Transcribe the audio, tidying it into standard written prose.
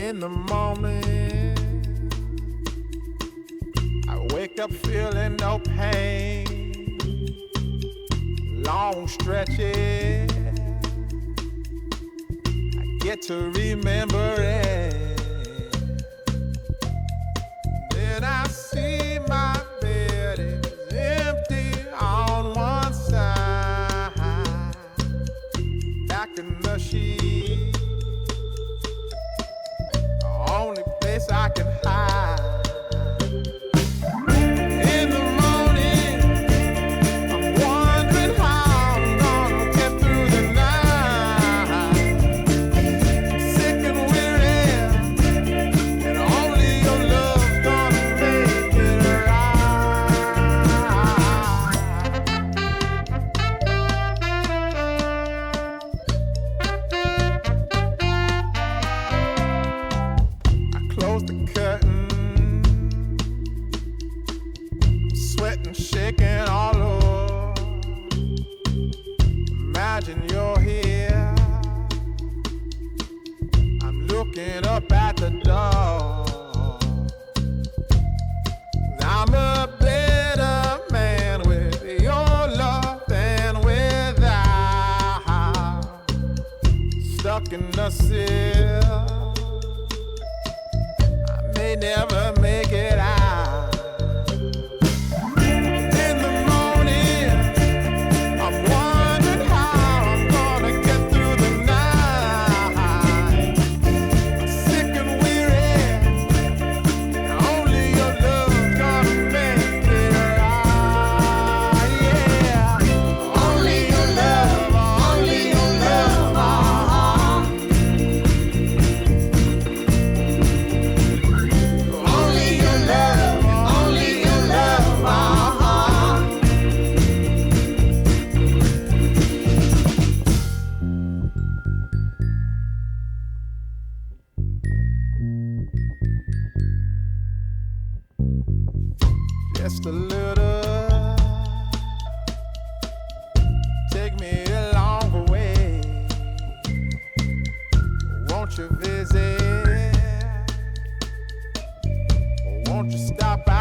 In the morning, I wake up feeling no pain. Long stretches, I get to remember it. Then I see my bed is empty on one side. Back in the sheet, the only place I can hide. In the morning, I'm wondering how I'm gonna get through the night. Sick and weary, and only your love's gonna make it I close the curtain, sweating, shaking all over. Imagine you're here. I'm looking up at the door. I'm a better man with your love than without. Stuck in the cell, I may never make it out. In the morning, I'm wondering how I'm gonna get through the night. Sick and weary, and only your love's gonna make it right. Yeah, only your love, only your love. Only your love, only your love. Just a little, take me along the way. Won't you visit? Won't you stop by?